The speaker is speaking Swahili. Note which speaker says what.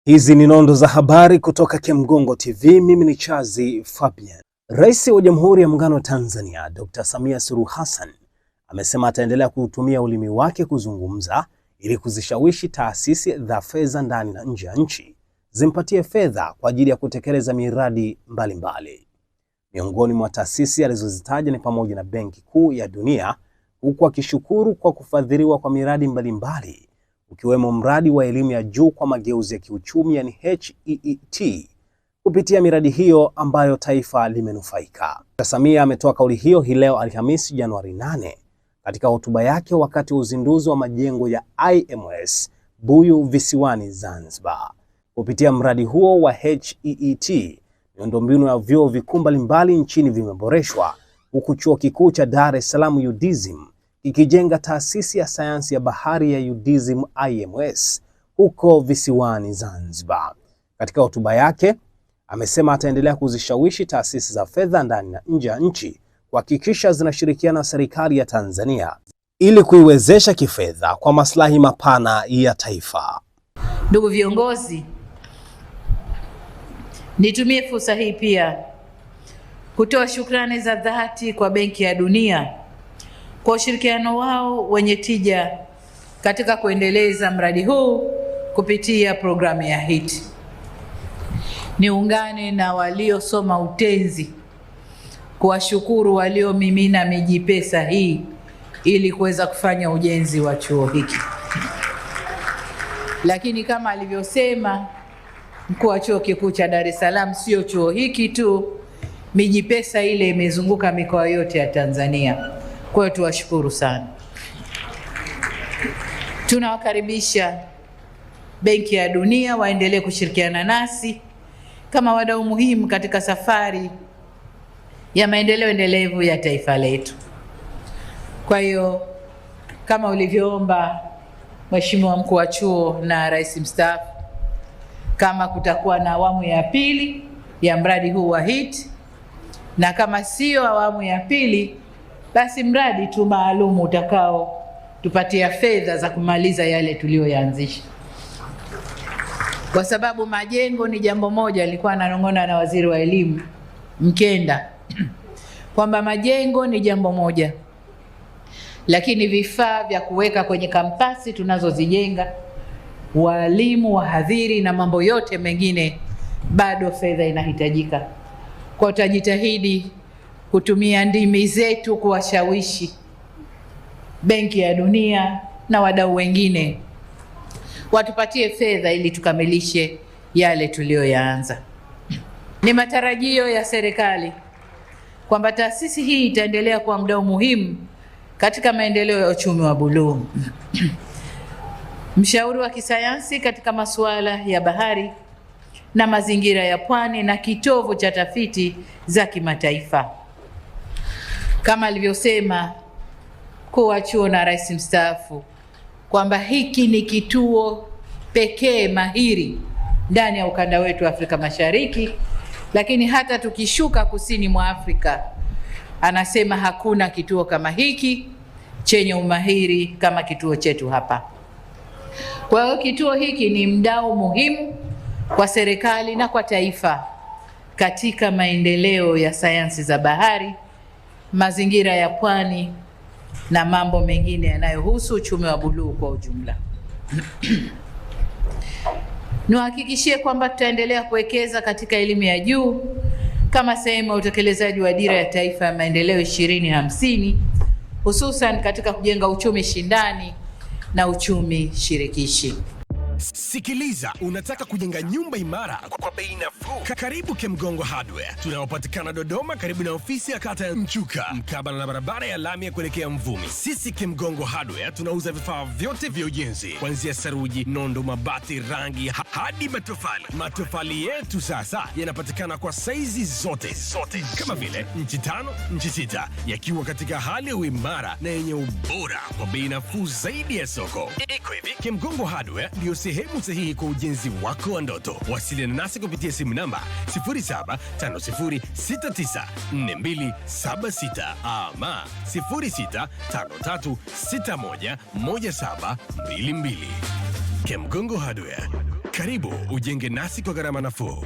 Speaker 1: Hizi ni nondo za habari kutoka Kemgongo TV. Mimi ni Chazi Fabian. Rais wa Jamhuri ya Muungano wa Tanzania Dr. Samia Suluhu Hassan amesema ataendelea kutumia ulimi wake kuzungumza ili kuzishawishi taasisi za fedha ndani na nje ya nchi zimpatie fedha kwa ajili ya kutekeleza miradi mbalimbali. Miongoni mwa taasisi alizozitaja ni pamoja na Benki Kuu ya Dunia, huku akishukuru kwa kufadhiliwa kwa miradi mbalimbali ukiwemo mradi wa elimu ya juu kwa mageuzi ya kiuchumi yani HEET. Kupitia miradi hiyo ambayo taifa limenufaika. Samia ametoa kauli hiyo hii leo Alhamisi Januari 8 katika hotuba yake wakati wa uzinduzi wa majengo ya IMS Buyu visiwani Zanzibar. Kupitia mradi huo wa HEET, miundombinu ya vyuo vikuu mbalimbali nchini vimeboreshwa, huku Chuo Kikuu cha Dar es Salaam UDSM ikijenga taasisi ya sayansi ya bahari ya UDSM IMS huko visiwani Zanzibar. Katika hotuba yake amesema ataendelea kuzishawishi taasisi za fedha ndani na nje ya nchi kuhakikisha zinashirikiana na serikali ya Tanzania ili kuiwezesha kifedha kwa maslahi mapana ya taifa.
Speaker 2: Ndugu viongozi, nitumie fursa hii pia kutoa shukrani za dhati kwa Benki ya Dunia kwa ushirikiano wao wenye tija katika kuendeleza mradi huu kupitia programu ya HEET. Niungane na waliosoma utenzi kuwashukuru waliomimina miji pesa hii ili kuweza kufanya ujenzi wa chuo hiki. Lakini kama alivyosema mkuu wa Chuo Kikuu cha Dar es Salaam, sio chuo hiki tu, miji pesa ile imezunguka mikoa yote ya Tanzania. Kwa hiyo tuwashukuru sana. Tunawakaribisha Benki ya Dunia waendelee kushirikiana nasi kama wadau muhimu katika safari ya maendeleo endelevu ya taifa letu. Kwa hiyo kama ulivyoomba Mheshimiwa mkuu wa chuo na Rais mstaafu, kama kutakuwa na awamu ya pili ya mradi huu wa HEET, na kama sio awamu ya pili basi mradi tu maalum utakao tupatia fedha za kumaliza yale tuliyoyaanzisha. Kwa sababu majengo ni jambo moja, nilikuwa nanong'ona na Waziri wa Elimu Mkenda kwamba majengo ni jambo moja, lakini vifaa vya kuweka kwenye kampasi tunazozijenga, walimu, wahadhiri na mambo yote mengine, bado fedha inahitajika. Kwa tutajitahidi kutumia ndimi zetu kuwashawishi Benki ya Dunia na wadau wengine watupatie fedha ili tukamilishe yale tuliyoyaanza. Ni matarajio ya serikali kwamba taasisi hii itaendelea kuwa mdau muhimu katika maendeleo ya uchumi wa buluu. Mshauri wa kisayansi katika masuala ya bahari na mazingira ya pwani na kitovu cha tafiti za kimataifa. Kama alivyosema mkuu wa chuo na Rais mstaafu kwamba hiki ni kituo pekee mahiri ndani ya ukanda wetu wa Afrika Mashariki, lakini hata tukishuka kusini mwa Afrika, anasema hakuna kituo kama hiki chenye umahiri kama kituo chetu hapa. Kwa hiyo kituo hiki ni mdau muhimu kwa serikali na kwa taifa katika maendeleo ya sayansi za bahari, mazingira ya pwani na mambo mengine yanayohusu uchumi wa buluu kwa ujumla. Niwahakikishie kwamba tutaendelea kuwekeza katika elimu ya juu kama sehemu ya utekelezaji wa Dira ya Taifa ya Maendeleo 2050, hususan katika kujenga uchumi shindani na uchumi shirikishi.
Speaker 3: Sikiliza, unataka kujenga nyumba imara kwa bei nafuu? Karibu Kemgongo Hardware. Tunapatikana Dodoma karibu na ofisi ya kata ya Mchuka, mkabala na barabara ya lami ya kuelekea Mvumi. Sisi Kemgongo Hardware tunauza vifaa vyote vya ujenzi, kuanzia saruji, nondo, mabati, rangi hadi matofali. Matofali yetu sasa yanapatikana kwa saizi zote kama vile inchi 5, inchi 6, yakiwa katika hali ya uimara na yenye ubora kwa bei nafuu zaidi ya soko. Iko hivi, Kemgongo Hardware ndio sehemu sahihi kwa ujenzi wako wa ndoto. Wasiliana nasi kupitia simu namba 0750694276 ama 0653611722. Kemgongo Hardware. Karibu ujenge nasi kwa gharama nafuu.